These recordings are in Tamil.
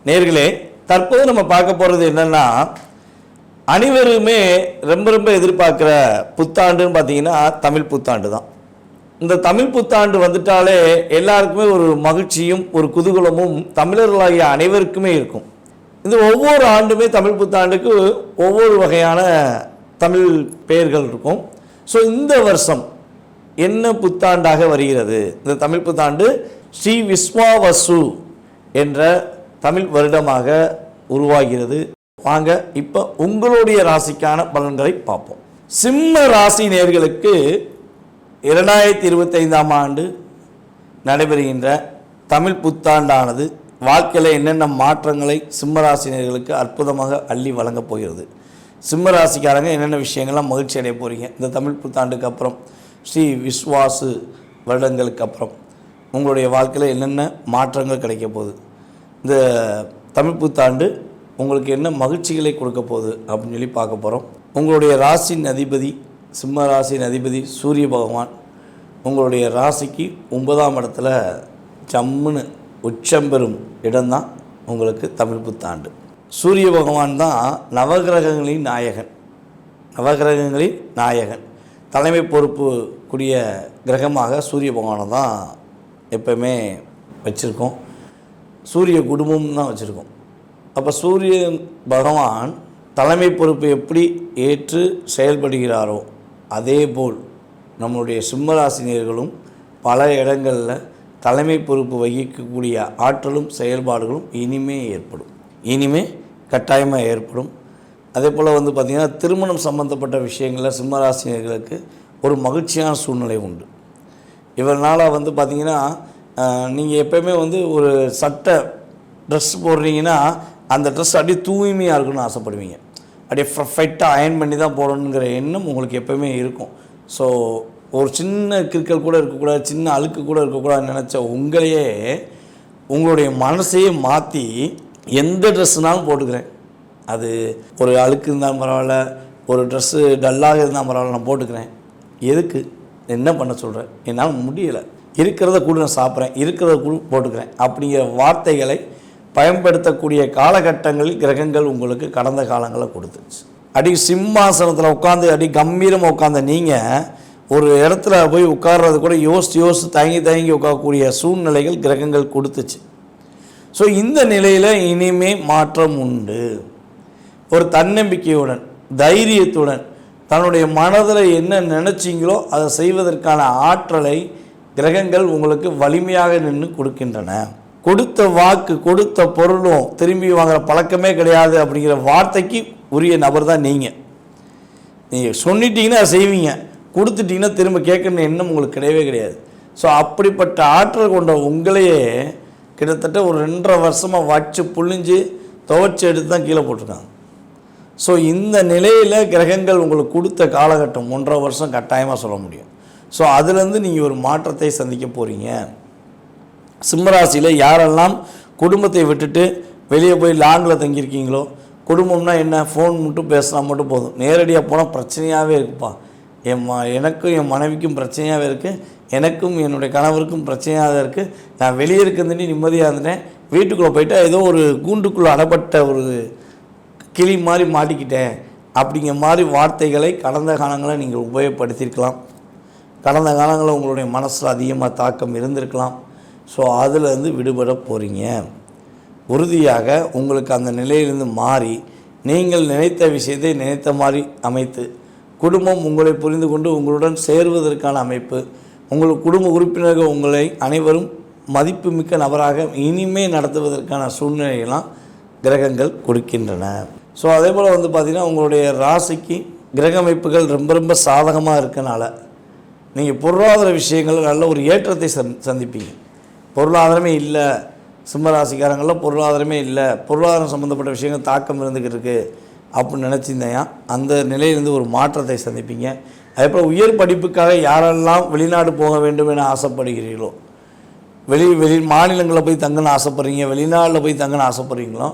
நேர்களே, தற்போது நம்ம பார்க்க போகிறது என்னென்னா, அனைவருமே ரொம்ப ரொம்ப எதிர்பார்க்குற புத்தாண்டுன்னு பார்த்தீங்கன்னா தமிழ் புத்தாண்டு தான். இந்த தமிழ் புத்தாண்டு வந்துட்டாலே எல்லாருக்குமே ஒரு மகிழ்ச்சியும் ஒரு குதூகலமும் தமிழர்களாகிய அனைவருக்குமே இருக்கும். இந்த ஒவ்வொரு ஆண்டுமே தமிழ் புத்தாண்டுக்கு ஒவ்வொரு வகையான தமிழ் பெயர்கள் இருக்கும். ஸோ இந்த வருஷம் என்ன புத்தாண்டாக வருகிறது? இந்த தமிழ் புத்தாண்டு ஸ்ரீ விஸ்வாவசு என்ற தமிழ் வருடமாக உருவாகிறது. வாங்க இப்போ உங்களுடைய ராசிக்கான பலன்களை பார்ப்போம். சிம்ம ராசி நேயர்களுக்கு 2025ஆம் ஆண்டு நடைபெறுகின்ற தமிழ் புத்தாண்டானது வாழ்க்கையில் என்னென்ன மாற்றங்களை சிம்ம ராசினியர்களுக்கு அற்புதமாக அள்ளி வழங்கப் போகிறது. சிம்ம ராசிக்காரங்க என்னென்ன விஷயங்கள்லாம் மகிழ்ச்சி அடைய போகிறீங்க இந்த தமிழ் புத்தாண்டுக்கு அப்புறம், ஸ்ரீ விஸ்வாசு வருடங்களுக்கு அப்புறம் உங்களுடைய வாழ்க்கையில் என்னென்ன மாற்றங்கள் கிடைக்க போகுது, இந்த தமிழ் புத்தாண்டு உங்களுக்கு என்ன மகிழ்ச்சிகளை கொடுக்க போகுது அப்படின்னு சொல்லி பார்க்க போகிறோம். உங்களுடைய ராசியின் அதிபதி, சிம்ம ராசியின் அதிபதி சூரிய பகவான் உங்களுடைய ராசிக்கு 9ஆம் இடத்துல ஜம்முன்னு உச்சம் பெறும் இடம்தான் உங்களுக்கு தமிழ் புத்தாண்டு. சூரிய பகவான் தான் நவகிரகங்களின் நாயகன். தலைமை பொறுப்பு கூடிய கிரகமாக சூரிய பகவானை தான் எப்பவுமே வச்சுருக்கோம். சூரிய குடும்பம் தான் வச்சுருக்கோம். அப்போ சூரிய பகவான் தலைமை பொறுப்பு எப்படி ஏற்று செயல்படுகிறாரோ அதே போல் நம்முடைய சிம்மராசினியர்களும் பல இடங்களில் தலைமை பொறுப்பு வகிக்கக்கூடிய ஆற்றலும் செயல்பாடுகளும் இனிமே கட்டாயமாக ஏற்படும். அதே போல் பார்த்திங்கன்னா திருமணம் சம்பந்தப்பட்ட விஷயங்களில் சிம்மராசினியர்களுக்கு ஒரு மகிழ்ச்சியான சூழ்நிலை உண்டு. இவரால் பார்த்திங்கன்னா நீங்கள் எப்போயுமே ஒரு சட்டை ட்ரெஸ் போடுறீங்கன்னா அந்த ட்ரெஸ் அப்படியே தூய்மையாக இருக்கணும்னு ஆசைப்படுவீங்க. அப்படியே பர்ஃபெக்டாக அயன் பண்ணி தான் போடணுங்கிற எண்ணம் உங்களுக்கு எப்போவுமே இருக்கும். ஸோ ஒரு சின்ன கிறுக்கல் கூட இருக்கக்கூடாது, சின்ன அழுக்கு கூட இருக்கக்கூடாதுன்னு நினச்ச உங்களையே உங்களுடைய மனசையே மாற்றி எந்த ட்ரெஸ்ஸுனாலும் போட்டுக்கிறேன், அது ஒரு அழுக்கு இருந்தாலும் பரவாயில்ல, ஒரு ட்ரெஸ்ஸு டல்லாக இருந்தால் பரவாயில்ல, நான் போட்டுக்கிறேன். எதுக்கு என்ன பண்ண சொல்கிறேன், என்னால் முடியலை, இருக்கிறத கூட நான் சாப்பிட்றேன், இருக்கிறத கூட போட்டுக்கிறேன் அப்படிங்கிற வார்த்தைகளை பயன்படுத்தக்கூடிய காலகட்டங்களில் கிரகங்கள் உங்களுக்கு கடந்த காலங்களில் கொடுத்துருச்சு. அடி சிம்மாசனத்தில் உட்காந்து கம்பீரமாக உட்காந்த நீங்கள் ஒரு இடத்துல போய் உட்கார்றது கூட யோசித்து தயங்கி உட்காரக்கூடிய சூழ்நிலைகள் கிரகங்கள் கொடுத்துச்சு. ஸோ இந்த நிலையில் இனிமே மாற்றம் உண்டு. ஒரு தன்னம்பிக்கையுடன் தைரியத்துடன் தன்னுடைய மனதில் என்ன நினச்சிங்களோ அதை செய்வதற்கான ஆற்றலை கிரகங்கள் உங்களுக்கு வலிமையாக நின்று கொடுக்கின்றன. கொடுத்த வாக்கு கொடுத்த பொருளும் திரும்பி வாங்குகிற பழக்கமே கிடையாது அப்படிங்கிற வார்த்தைக்கு உரிய நபர் தான் நீங்கள் சொல்லிட்டீங்கன்னா செய்வீங்க, கொடுத்துட்டிங்கன்னா திரும்ப கேட்கணும்னு எண்ணம் உங்களுக்கு கிடையவே கிடையாது. ஸோ அப்படிப்பட்ட ஆற்றல் கொண்ட உங்களையே கிட்டத்தட்ட ஒரு 2.5 வருஷமாக வச்சு புழிஞ்சு துவைச்சி எடுத்து தான் கீழே போட்டிருக்காங்க. ஸோ இந்த நிலையில் கிரகங்கள் உங்களுக்கு கொடுத்த காலகட்டம் 1.5 வருஷம் கட்டாயமாக சொல்ல முடியும். ஸோ அதுலேருந்து நீங்கள் ஒரு மாற்றத்தை சந்திக்க போகிறீங்க. சிம்மராசியில் யாரெல்லாம் குடும்பத்தை விட்டுட்டு வெளியே போய் லாங்கில் தங்கியிருக்கீங்களோ, குடும்பம்னா என்ன, ஃபோன் மட்டும் பேசினா மட்டும் போதும், நேரடியாக போனால் பிரச்சனையாகவே இருக்குப்பா, எனக்கும் என் மனைவிக்கும் பிரச்சனையாகவே இருக்குது, எனக்கும் என்னுடைய கணவருக்கும் பிரச்சனையாக இருக்குது, நான் வெளியே இருக்கிறதுனே நிம்மதியாக இருந்தேன், வீட்டுக்குள்ளே போயிட்டால் ஏதோ ஒரு கூண்டுக்குள்ளே அடப்பட்ட ஒரு கிளி மாதிரி மாட்டிக்கிட்டேன் அப்படிங்கிற மாதிரி வார்த்தைகளை கடந்த காலங்களில் நீங்கள் உபயோகப்படுத்தியிருக்கலாம். கடந்த காலங்களில் உங்களுடைய மனசில் அதிகமாக தாக்கம் இருந்திருக்கலாம். ஸோ அதிலேருந்து விடுபட போகிறீங்க. உறுதியாக உங்களுக்கு அந்த நிலையிலிருந்து மாறி நீங்கள் நினைத்த விஷயத்தை நினைத்த மாதிரி அமைத்து குடும்பம் உங்களை புரிந்து கொண்டு உங்களுடன் சேருவதற்கான அமைப்பு, உங்கள் குடும்ப உறுப்பினர்கள் உங்களை அனைவரும் மதிப்புமிக்க நபராக இனிமே நடத்துவதற்கான சூழ்நிலையெல்லாம் கிரகங்கள் கொடுக்கின்றன. ஸோ அதே போல் பார்த்திங்கன்னா உங்களுடைய ராசிக்கு கிரக அமைப்புகள் ரொம்ப ரொம்ப சாதகமாக இருக்கனால நீங்கள் பொருளாதார விஷயங்கள் நல்ல ஒரு ஏற்றத்தை சந்திப்பீங்க. பொருளாதாரமே இல்லை, சிம்மராசிக்காரங்களில் பொருளாதாரமே இல்லை, பொருளாதாரம் சம்மந்தப்பட்ட விஷயங்கள் தாக்கம் இருந்துக்கிட்டு இருக்குது அப்படின்னு நினச்சிருந்தேன். அந்த நிலையிலிருந்து ஒரு மாற்றத்தை சந்திப்பீங்க. அதேபோல் உயர் படிப்புக்காக யாரெல்லாம் வெளிநாடு போக வேண்டும் என ஆசைப்படுகிறீர்களோ, வெளி மாநிலங்களில் போய் தங்கன்னு ஆசைப்படுறீங்க, வெளிநாட்டில் போய் தங்கன்னு ஆசைப்படுறீங்களோ,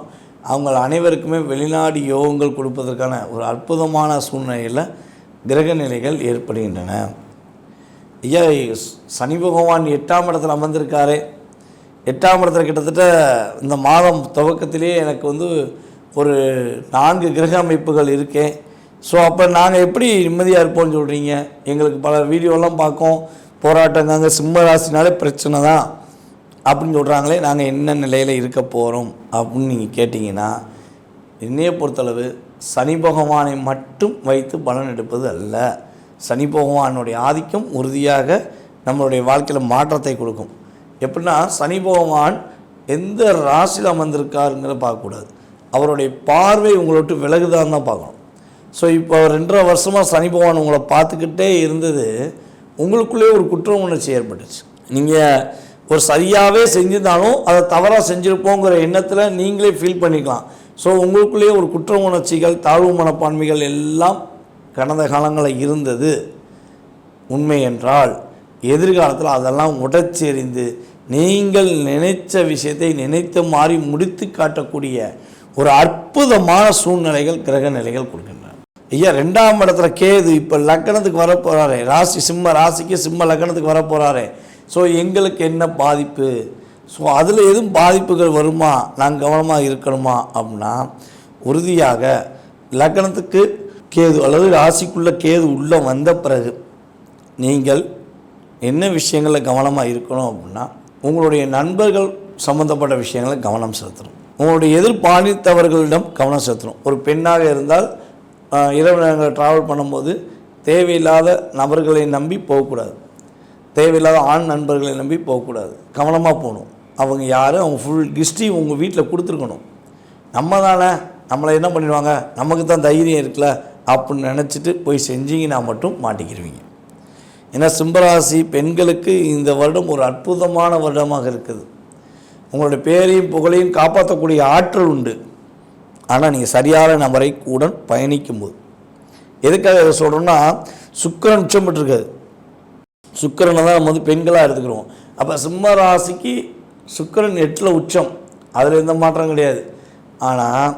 அவங்க அனைவருக்குமே வெளிநாடு யோகங்கள் கொடுப்பதற்கான ஒரு அற்புதமான சூழ்நிலையில் கிரக நிலைகள் ஏற்படுகின்றன. ஐயா, சனி பகவான் 8ஆம் இடத்துல அமர்ந்திருக்காரே, 8ஆம் இடத்துல கிட்டத்தட்ட இந்த மாதம் துவக்கத்திலேயே எனக்கு வந்து ஒரு 4 கிரக அமைப்புகள் இருக்கேன். ஸோ அப்போ நாங்கள் எப்படி நிம்மதியாக இருப்போம்னு சொல்கிறீங்க? எங்களுக்கு பல வீடியோலாம் பார்க்கோம், போராட்டங்க, சிம்ம ராசினாலே பிரச்சனை தான் அப்படின்னு சொல்கிறாங்களே, நாங்கள் என்ன நிலையில் இருக்க போகிறோம் அப்படின்னு நீங்கள் கேட்டிங்கன்னா, என்னையை பொறுத்தளவு சனி பகவானை மட்டும் வைத்து பலன் எடுப்பது அல்ல. சனி பகவானுடைய ஆதிக்கம் உறுதியாக நம்மளுடைய வாழ்க்கையில் மாற்றத்தை கொடுக்கும். எப்படின்னா, சனி பகவான் எந்த ராசியில் அமர்ந்திருக்காருங்கிறத பார்க்கக்கூடாது, அவருடைய பார்வை உங்களை விட்டு விலகுதான்னு தான் பார்க்கணும். ஸோ இப்போ 2.5 வருஷமாக சனி பகவான் உங்களை பார்த்துக்கிட்டே இருந்தது, உங்களுக்குள்ளே ஒரு குற்ற உணர்ச்சி ஏற்பட்டுச்சு. நீங்கள் ஒரு சரியாகவே செஞ்சிருந்தாலும் அதை தவறாக செஞ்சுருப்போங்கிற எண்ணத்தில் நீங்களே ஃபீல் பண்ணிக்கலாம். ஸோ உங்களுக்குள்ளேயே ஒரு குற்ற உணர்ச்சிகள், தாழ்வு மனப்பான்மைகள் எல்லாம் கடந்த காலங்களில் இருந்தது. உண்மை என்றால் எதிர்காலத்தில் அதெல்லாம் உடைச்செறிந்து நீங்கள் நினைத்த விஷயத்தை நினைத்த மாதிரி முடித்து காட்டக்கூடிய ஒரு அற்புதமான சூழ்நிலைகள், கிரக நிலைகள் கொடுக்கின்றன. ஐயா, 2ஆம் இடத்துல கேது இப்போ லக்கணத்துக்கு வரப்போகிறாரே, ராசி சிம்ம ராசிக்கு சிம்ம லக்கணத்துக்கு வரப்போகிறாரே. ஸோ எங்களுக்கு என்ன பாதிப்பு? ஸோ அதில் எதுவும் பாதிப்புகள் வருமா, நாங்கள் கவனமாக இருக்கணுமா அப்படின்னா, உறுதியாக லக்கணத்துக்கு கேது அல்லது ராசிக்குள்ளே கேது உள்ளே வந்த பிறகு நீங்கள் என்ன விஷயங்களில் கவனமாக இருக்கணும் அப்படின்னா, உங்களுடைய நண்பர்கள் சம்மந்தப்பட்ட விஷயங்களை கவனம் செலுத்தணும். உங்களுடைய எதிர்பாலித்தவர்களிடம் கவனம் செலுத்தணும். ஒரு பெண்ணாக இருந்தால் இரவு நேரங்களில் ட்ராவல் பண்ணும்போது தேவையில்லாத நபர்களை நம்பி போகக்கூடாது, தேவையில்லாத ஆண் நண்பர்களை நம்பி போகக்கூடாது, கவனமாக போகணும். அவங்க யார், அவங்க ஃபுல் ஹிஸ்ட்ரி உங்கள் வீட்டில் கொடுத்துருக்கணும். நம்ம தானே, நம்மளை என்ன பண்ணிடுவாங்க, நமக்கு தான் தைரியம் இருக்குல்ல அப்படின்னு நினச்சிட்டு போய் செஞ்சீங்கன்னா மட்டும் மாட்டிக்கிடுவீங்க. ஏன்னா சிம்மராசி பெண்களுக்கு இந்த வருடம் ஒரு அற்புதமான வருடமாக இருக்குது. உங்களுடைய பேரையும் புகழையும் காப்பாற்றக்கூடிய ஆற்றல் உண்டு. ஆனால் நீங்கள் சரியான நபரை கூட பயணிக்கும்போது, எதுக்காக இதை சொல்கிறோன்னா, சுக்கிரன் உச்சம் பெற்றிருக்காது. சுக்கிரனை தான் நம்ம வந்து பெண்களாக எடுத்துக்கிறோம். அப்போ சிம்ம ராசிக்கு சுக்கிரன் 8ல் உச்சம், அதில் எந்த மாற்றம் கிடையாது. ஆனால்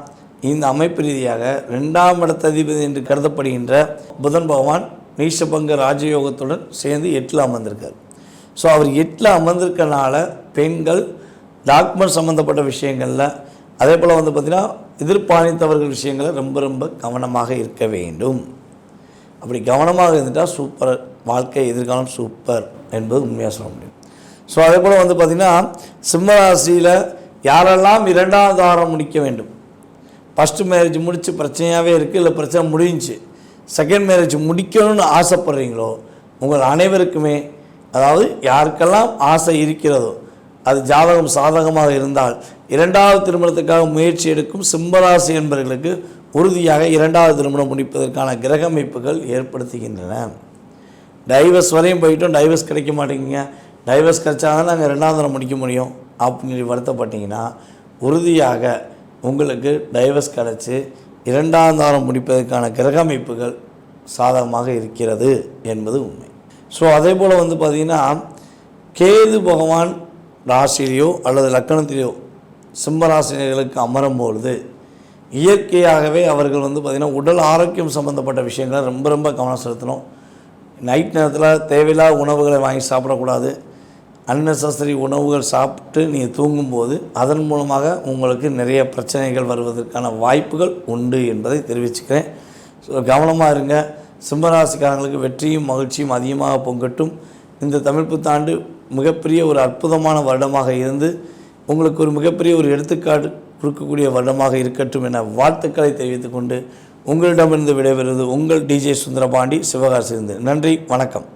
இந்த அமைப்பு ரீதியாக 2ஆம் இடத்ததிபதி என்று கருதப்படுகின்ற புதன் பகவான் நீஷபங்க ராஜயோகத்துடன் சேர்ந்து 8ல் அமர்ந்திருக்கார். ஸோ அவர் 8ல் அமர்ந்திருக்கனால பெண்கள் டாக்குமெண்ட் சம்மந்தப்பட்ட விஷயங்களில், அதே போல் வந்து பார்த்திங்கன்னா எதிர்பாலித்தவர்கள் விஷயங்களை ரொம்ப ரொம்ப கவனமாக இருக்க வேண்டும். அப்படி கவனமாக இருந்துட்டால் சூப்பர் வாழ்க்கை, எதிர்காலம் சூப்பர் என்பது உண்மையாக சொல்ல முடியும். ஸோ அதே போல் வந்து பார்த்திங்கன்னா சிம்மராசியில் யாரெல்லாம் 2ஆவது வாரம் முடிக்க வேண்டும், ஃபஸ்ட்டு மேரேஜ் முடித்து பிரச்சனையாகவே இருக்குது, இல்லை பிரச்சனை முடிஞ்சு செகண்ட் மேரேஜ் முடிக்கணும்னு ஆசைப்படுறீங்களோ, உங்கள் அனைவருக்குமே, அதாவது யாருக்கெல்லாம் ஆசை இருக்கிறதோ, அது ஜாதகம் சாதகமாக இருந்தால் 2வது திருமணத்துக்காக முயற்சி எடுக்கும் சிம்மராசி என்பவர்களுக்கு உறுதியாக 2வது திருமணம் முடிப்பதற்கான கிரக அமைப்புகள் ஏற்படுத்துகின்றன. டைவர்ஸ் வரையும் போயிட்டோம், டைவர்ஸ் கிடைக்க மாட்டேங்குங்க, டைவர்ஸ் கிடைச்சா தான் நாங்கள் 2வது தரம் முடிக்க முடியும் அப்படின்னு வருத்தப்பட்டிங்கன்னா, உறுதியாக உங்களுக்கு டைவர்ஸ் கிடச்சி 2வது வாரம் முடிப்பதற்கான கிரக அமைப்புகள் சாதகமாக இருக்கிறது என்பது உண்மை. ஸோ அதே போல் வந்து பார்த்திங்கன்னா கேது பகவான் ராசியிலையோ அல்லது லக்கணத்திலேயோ சிம்மராசினியர்களுக்கு அமரும்பொழுது இயற்கையாகவே அவர்கள் வந்து பார்த்திங்கன்னா உடல் ஆரோக்கியம் சம்மந்தப்பட்ட விஷயங்களை ரொம்ப ரொம்ப கவனம் செலுத்தணும். நைட் நேரத்தில் தேவையில்லாத உணவுகளை வாங்கி சாப்பிடக்கூடாது. அன்னெசரி உணவுகள் சாப்பிட்டு நீங்கள் தூங்கும்போது அதன் மூலமாக உங்களுக்கு நிறைய பிரச்சனைகள் வருவதற்கான வாய்ப்புகள் உண்டு என்பதை தெரிவிச்சுக்கிறேன். ஸோ கவனமாக இருங்க. சிம்மராசிக்காரங்களுக்கு வெற்றியும் மகிழ்ச்சியும் அதிகமாக பொங்கட்டும். இந்த தமிழ் புத்தாண்டு மிகப்பெரிய ஒரு அற்புதமான வருடமாக இருந்து உங்களுக்கு ஒரு மிகப்பெரிய ஒரு எடுத்துக்காட்டு கொடுக்கக்கூடிய வருடமாக இருக்கட்டும் என வாழ்த்துக்களை தெரிவித்துக்கொண்டு உங்களிடமிருந்து விடைபெறுவது உங்கள் டிஜே சுந்தரபாண்டி, சிவகாசியிலிருந்து. நன்றி, வணக்கம்.